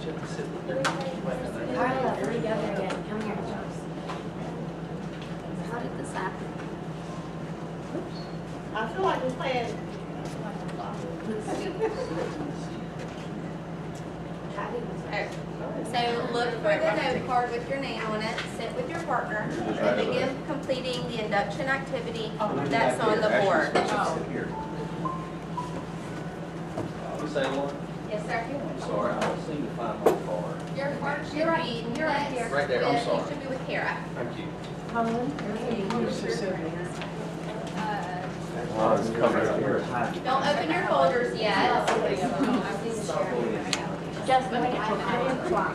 Carla, we're together again. Come here. How did this happen? I feel like we're playing. So look for the note card with your name on it, sit with your partner, and begin completing the induction activity that's on the board. Say one. Yes, sir. Sorry, I don't seem to find my card. Your card should be next Right there, I'm with, sorry. you should be with Kara. Thank you. Don't open your folders yet. Just let me I didn't fly.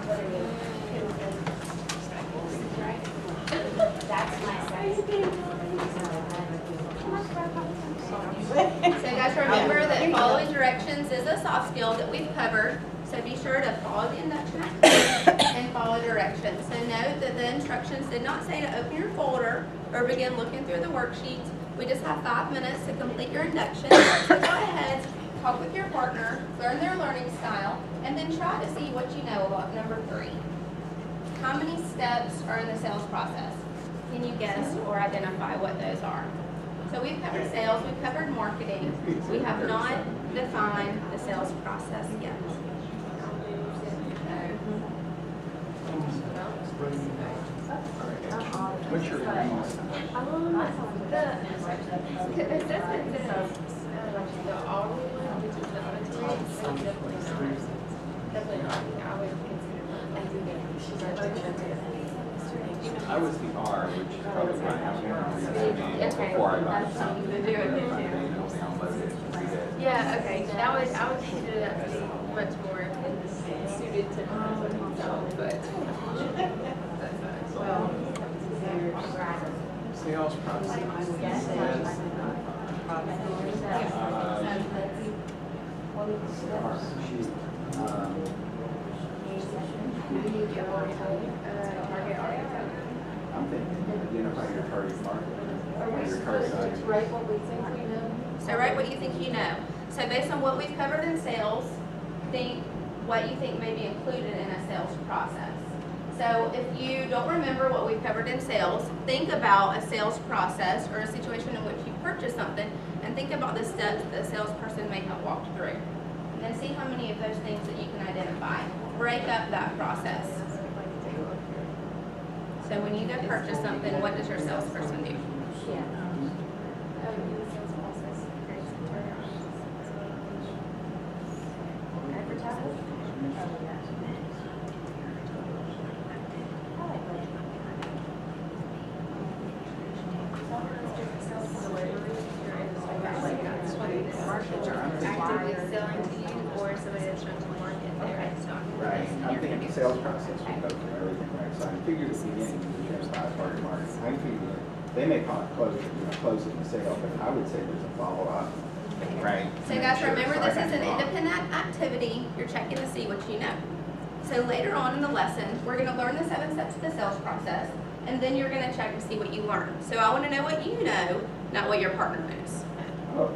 That's my size. So guys, remember that following directions is a soft skill that we've covered. So be sure to follow the induction activity and follow directions. So note that the instructions did not say to open your folder or begin looking through the worksheets. We just have 5 minutes to complete your induction. So go ahead, talk with your partner, learn their learning style, and then try to see what you know about number 3. How many steps are in the sales process? Can you guess or identify what those are? So we've covered sales, we've covered marketing. We have not defined the sales process yet. What's your I was the R, which is probably right now. Before I got Yeah, okay. I would consider that to be much more suited to himself, but Sales process. I'm thinking identify your target market. Your target audience. write what we think we know. So write what you think you know. So based on what we've covered in sales, think what you think may be included in a sales process. So if you don't remember what we've covered in sales, think about a sales process or a situation in which you purchase something and think about the steps that a salesperson may have walked through. And then see how many of those things that you can identify. Break up that process. So when you go purchase something, what does your salesperson do? Actively selling to you or somebody that's trying to market their stock. Right, I'm thinking the sales process, we go through everything, right? So I can figure the beginning, the target market. I can figure, they may call it closing the sale, but I would say there's a follow-up, right? So guys, remember this is an independent activity. You're checking to see what you know. So later on in the lesson, we're going to learn the 7 steps of the sales process, and then you're going to check to see what you learned. So I want to know what you know, not what your partner knows. Oh,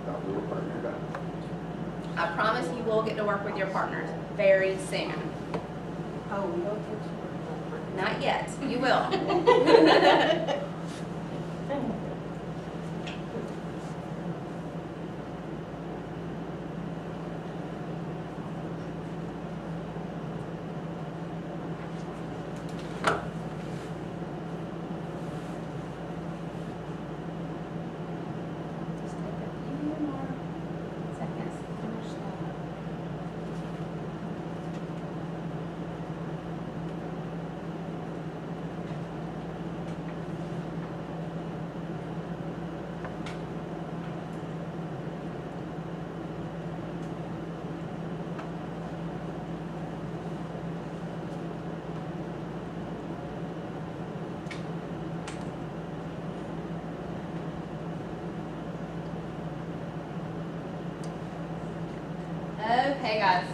thought we were partnered up. I promise you will get to work with your partners very soon. Oh, we don't get to. Not yet. You will. Just take a few more seconds to finish that. Okay, guys,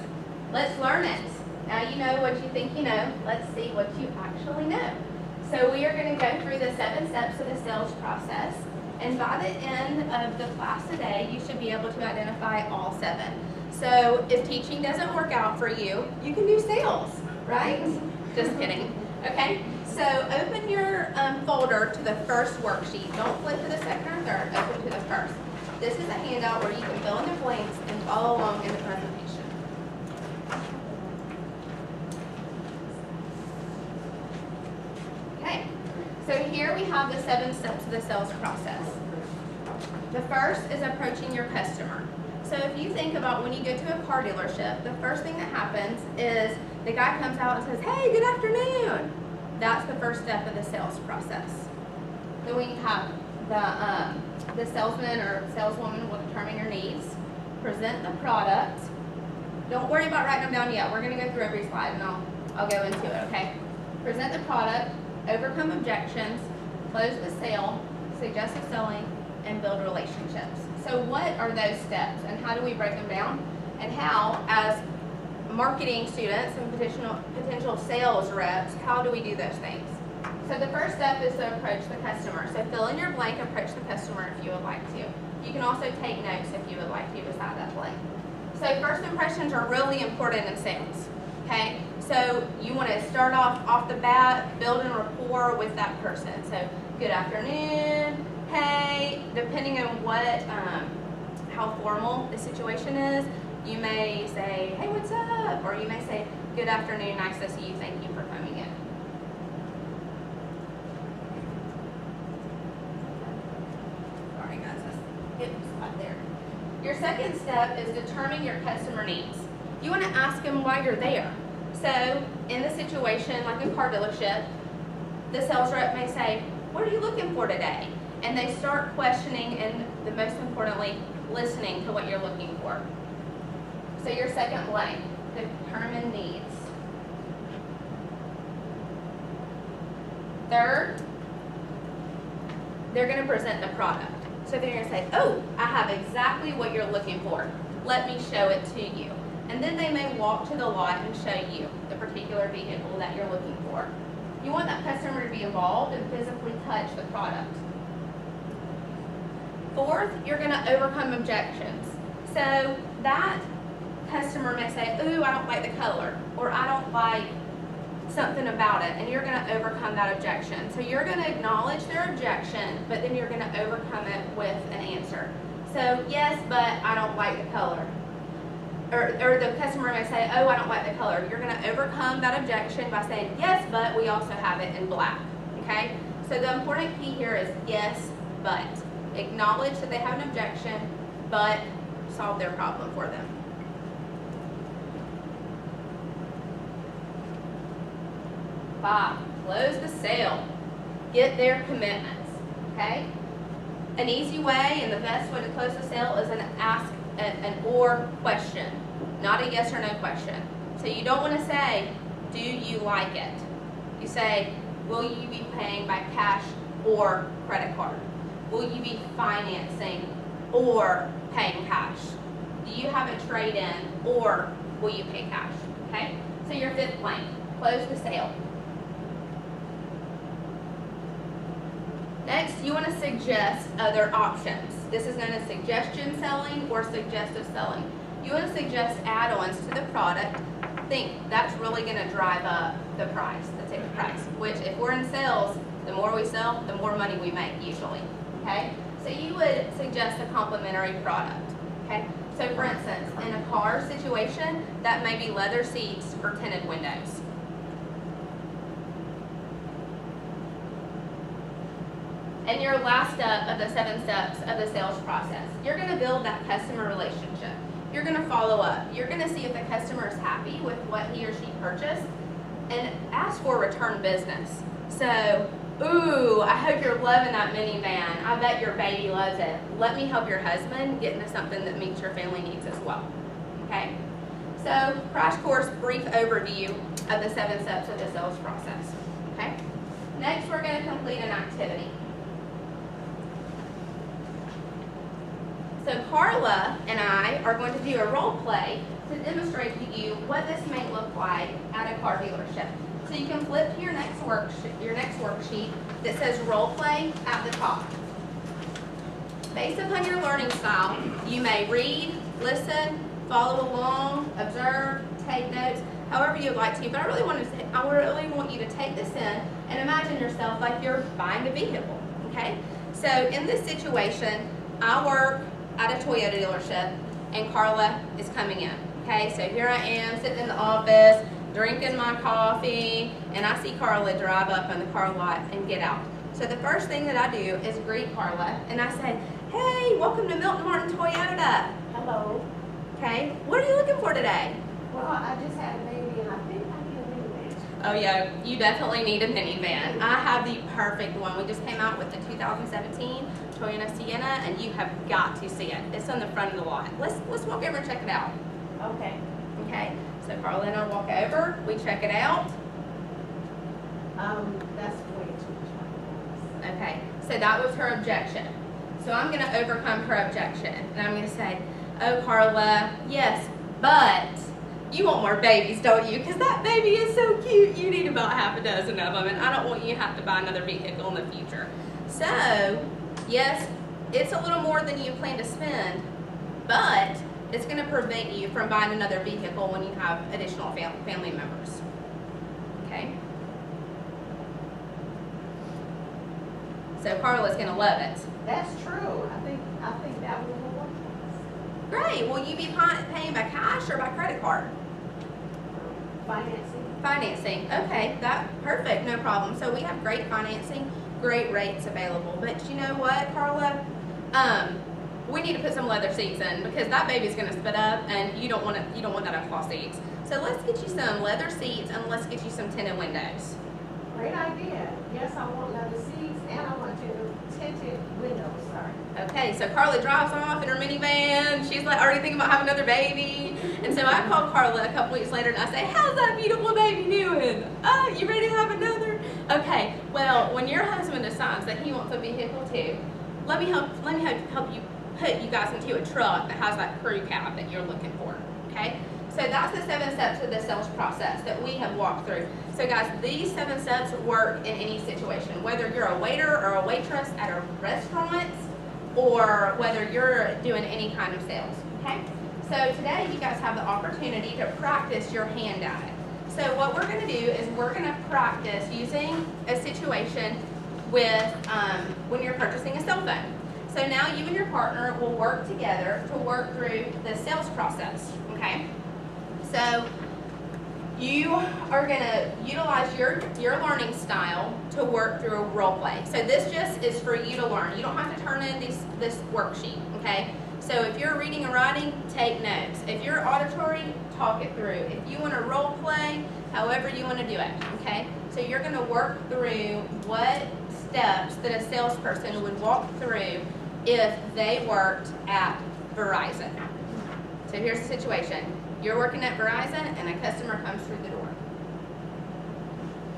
let's learn it. Now you know what you think you know. Let's see what you actually know. So we are going to go through the 7 steps of the sales process. And by the end of the class today, you should be able to identify all 7. So if teaching doesn't work out for you, you can do sales, right? Just kidding. Okay, so open your folder to the first worksheet. Don't flip to the second or third, open to the first. This is a handout where you can fill in the blanks and follow along in the presentation. Okay, so here we have the 7 steps of the sales process. The first is approaching your customer. So if you think about when you go to a car dealership, the first thing that happens is the guy comes out and says, "Hey, good afternoon." That's the first step of the sales process. Then we have the salesman or saleswoman will determine your needs, present the product. Don't worry about writing them down yet. We're going to go through every slide and I'll go into it, okay? Present the product, overcome objections, close the sale, suggestive selling, and build relationships. So what are those steps and how do we break them down? And how, as marketing students and potential sales reps, how do we do those things? So the first step is to approach the customer. So fill in your blank, approach the customer if you would like to. You can also take notes if you would like to beside that blank. So first impressions are really important in sales, okay? So you want to start off the bat, building rapport with that person. So good afternoon, hey, depending on what, how formal the situation is, you may say, hey, what's up? Or you may say, good afternoon, nice to see you, thank you for coming in. Sorry guys, I hit the spot there. Your second step is determine your customer needs. You want to ask them why you're there. So in the situation, like a car dealership, the sales rep may say, what are you looking for today? And they start questioning and, the most importantly, listening to what you're looking for. So your second blank, determine needs. Third, they're going to present the product. So they're going to say, oh, I have exactly what you're looking for. Let me show it to you. And then they may walk to the lot and show you the particular vehicle that you're looking for. You want that customer to be involved and physically touch the product. Fourth, you're going to overcome objections. So that customer may say, ooh, I don't like the color, or I don't like something about it, and you're going to overcome that objection. So you're going to acknowledge their objection, but then you're going to overcome it with an answer. So yes, but I don't like the color. Or the customer may say, oh, I don't like the color. You're going to overcome that objection by saying, yes, but we also have it in black, okay? So the important key here is yes, but. Acknowledge that they have an objection, but solve their problem for them. Five, close the sale. Get their commitments, okay? An easy way and the best way to close the sale is an ask an or question, not a yes or no question. So you don't want to say, do you like it? You say, will you be paying by cash or credit card? Will you be financing or paying cash? Do you have a trade-in or will you pay cash? Okay? So your fifth blank, close the sale. Next, you want to suggest other options. This is known as suggestion selling or suggestive selling. You want to suggest add-ons to the product. Think that's really going to drive up the price, the ticket price, which if we're in sales, the more we sell, the more money we make usually. Okay? So you would suggest a complementary product. Okay? So for instance, in a car situation, that may be leather seats or tinted windows. And your last step of the 7 steps of the sales process, you're going to build that customer relationship. You're going to follow up. You're going to see if the customer is happy with what he or she purchased and ask for return business. So, ooh, I hope you're loving that minivan. I bet your baby loves it. Let me help your husband get into something that meets your family needs as well. Okay? So, crash course, brief overview of the 7 steps of the sales process. Okay? Next, we're going to complete an activity. So Carla and I are going to do a role play to demonstrate to you what this may look like at a car dealership. So you can flip to your next worksheet that says role play at the top. Based upon your learning style, you may read, listen, follow along, observe, take notes, however you'd like to. But I really want you to take this in and imagine yourself like you're buying a vehicle, okay? So in this situation, I work at a Toyota dealership and Carla is coming in, okay? So here I am sitting in the office, drinking my coffee, and I see Carla drive up on the car lot and get out. So the first thing that I do is greet Carla and I say, hey, welcome to Milton Martin Toyota. Hello. Okay, what are you looking for today? Well, I just had a baby and I think I need a minivan. Oh yeah, you definitely need a minivan. I have the perfect one. We just came out with the 2017 Toyota Sienna and you have got to see it. It's on the front of the lot. Let's walk over and check it out. Okay. Okay, so Carla and I walk over, we check it out. That's way too much. Okay, so that was her objection. So I'm gonna overcome her objection and I'm gonna say, oh Carla, yes, but you want more babies, don't you? Because that baby is so cute. You need about half a dozen of them and I don't want you to have to buy another vehicle in the future. So, yes, it's a little more than you plan to spend, but it's going to prevent you from buying another vehicle when you have additional family members. Okay? So Carla's going to love it. That's true. I think that will work. Great. Will you be paying by cash or by credit card? Financing. Financing. Okay, perfect. No problem. So we have great financing, great rates available. But you know what, Carla? We need to put some leather seats in because that baby's going to spit up, and you don't want that on cloth seats. So let's get you some leather seats and let's get you some tinted windows. Great idea. Yes, I want leather seats and I want tinted windows. Sorry. Okay, so Carla drives off in her minivan. She's like already thinking about having another baby. And so I call Carla a couple weeks later and I say, how's that beautiful baby doing? Oh, you ready to have another? Okay, well, when your husband decides that he wants a vehicle too, let me help you put you guys into a truck that has that crew cab that you're looking for, okay? So that's the 7 steps of the sales process that we have walked through. So guys, these 7 steps work in any situation, whether you're a waiter or a waitress at a restaurant or whether you're doing any kind of sales, okay? So today you guys have the opportunity to practice your hand at it. So what we're gonna do is we're gonna practice using a situation with when you're purchasing a cell phone. So now you and your partner will work together to work through the sales process, okay? So you are gonna utilize your learning style to work through a role play. So this just is for you to learn. You don't have to turn in this worksheet, okay? So if you're reading and writing, take notes. If you're auditory, talk it through. If you want to role play, however you want to do it, okay? So you're gonna work through what steps that a salesperson would walk through if they worked at Verizon. So here's the situation. You're working at Verizon and a customer comes through the door.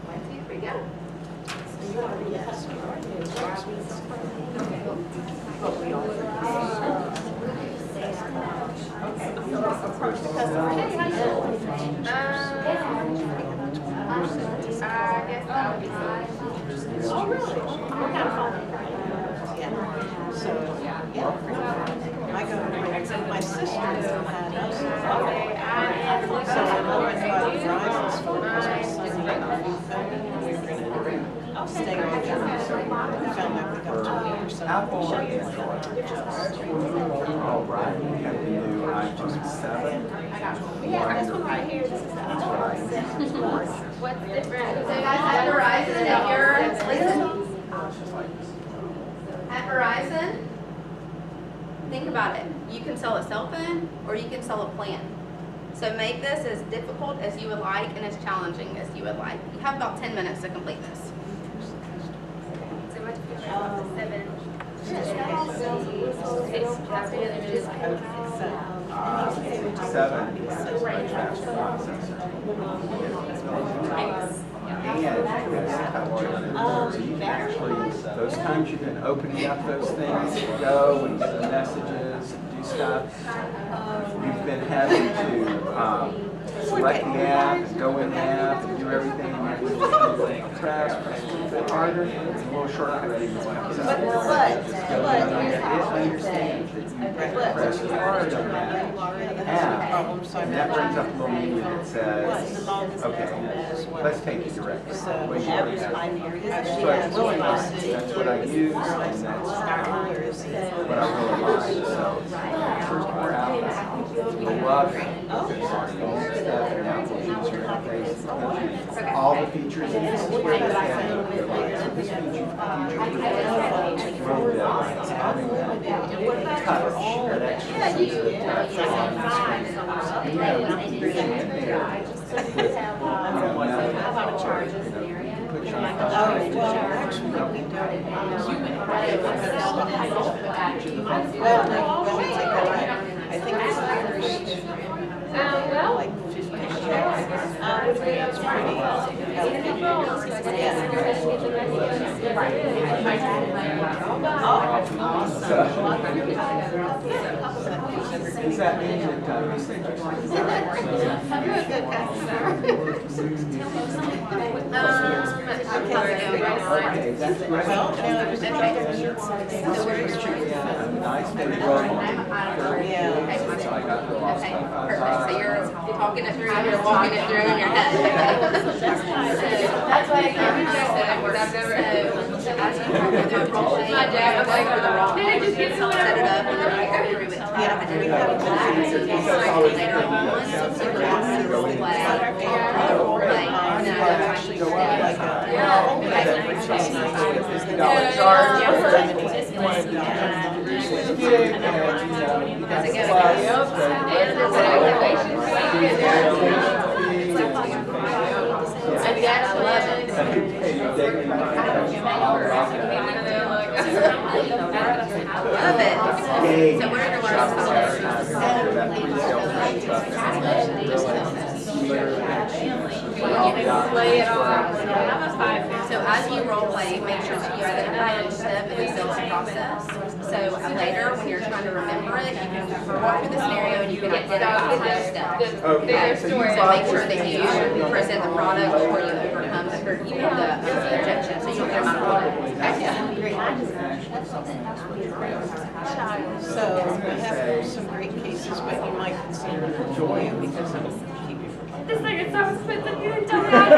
1, 2, 3, go. I guess I would be Oh, really? What kind of phone? Yeah. So, yeah. I go, my sister had us. So in other words, Verizon's phone was my son got a new phone and we were gonna stay on there. So we found out we got 20% off. Oh, right, we have the new iPhone 7. Yeah, this one right here. This is the What's different? So guys, at Verizon, if you're, at Verizon, think about it. You can sell a cell phone or you can sell a plan. So make this as difficult as you would like and as challenging as you would like. You have about 10 minutes to complete this. So much different about the 7. Seven has a much faster processor. And so you can actually, those times you've been opening up those things and go and get the messages and do stuff, you've been having to select the app and go in the app and do everything, and press a little bit harder, it's a little shorter ready to But here's the thing. press hard on that. Problem, so And that brings up a little menu that says, okay, let's take you directly. So What you that already was have. 5 years. So it's really nice, that's what I use, and that's what I really like. So, first we're out, the love, it's already all this stuff, and now we'll use your interface. All the features, and this is where the camera goes. So this feature, really does, having that touch, that extra sensitive touch on the screen. And you have everything in there. How about a charge? Put your Oh, well, actually, we don't. Well, no, let me take that back. I think it's the first, Well, like, 50 it's pretty Does that mean that these things are like okay, that's great. Well, no, there's a Nice big roll. Yeah. So I got the lost Okay, my perfect. So you're talking it through, you're walking it through in your head. That's why I can't do that. So as you go through the role play, My dad was like, the wrong did it just get so set it up and then you go through it. Yeah, we have Later on, once you walk through the role play, actually like How's it going? and Dad loves it. Love it. So what are your last Play it all. I'm a 5 now. So as you role play, make sure that you identify each step in the sales process. So later, when you're trying to remember it, you can walk through the scenario and you can identify each step. Their story. So make sure that you present the product before you overcome the objection, so you don't get them out of So we have some great cases, but you might consider it a joy because it'll keep you from. This thing is so expensive, you didn't tell me how to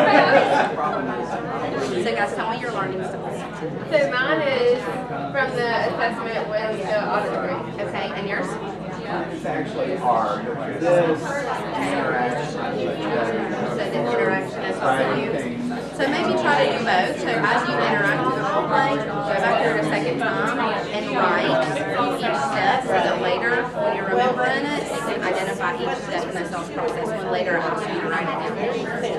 So guys, tell me your learning styles. So mine is from the assessment with the audit degree. Okay, and yours? It's actually hard. This interaction. So the interaction is what you use. So maybe try to do both. So as you interact with the role play, go back through it a second time and write each step so that later, when you're remembering it, you can identify each step in the sales process when later after you write it down.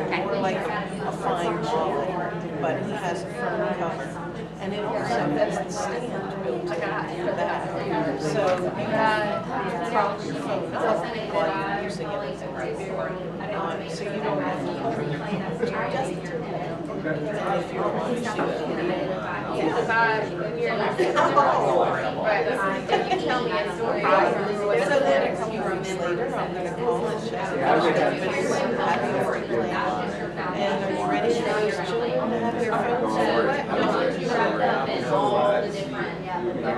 Okay. Like a fine jewelry, but he has a firm cover. And it also has the stand built for that. So you have probably phone up while you're using it as a whiteboard. So you don't have to adjust it. And if you're wanting to It's a vibe when you're like, right, if you tell me a story. so then a couple of weeks later, I'm going to call and check. And are you ready for those children to have their phones?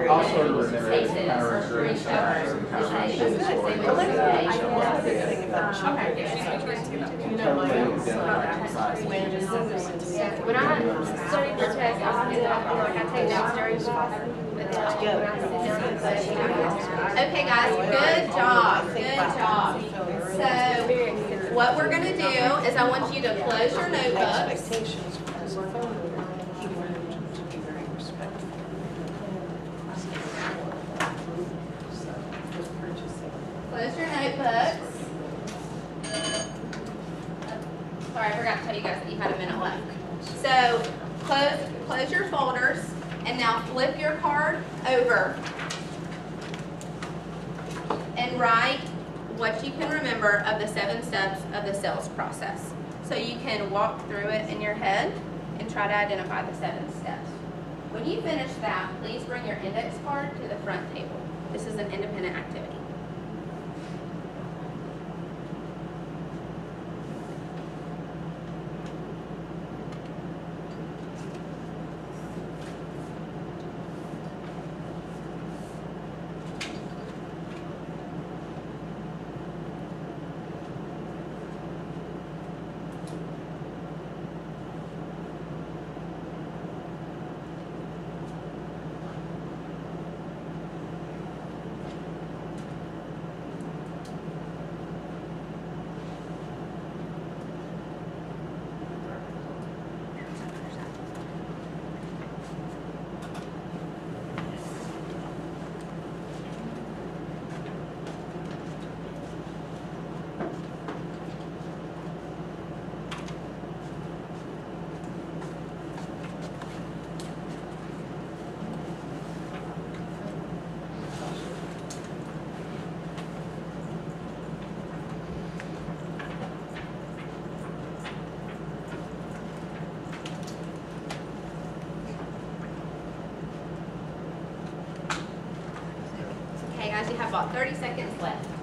Also remember, it's kind of recruiting stars and kind of One big thing about children, you know, my own son, when he was in second When I studied for tech, I did that, like I take that during school. Okay guys, good job, good job. So what we're gonna do is I want you to close your notebooks. expectations as a phone owner, he learned to be very respectful. So, just purchasing. Close your notebooks. Sorry, I forgot to tell you guys that you had a minute left. So close your folders and now flip your card over and write what you can remember of the 7 steps of the sales process. So you can walk through it in your head and try to identify the 7 steps. When you finish that, please bring your index card to the front table. This is an independent activity. about 30 seconds left.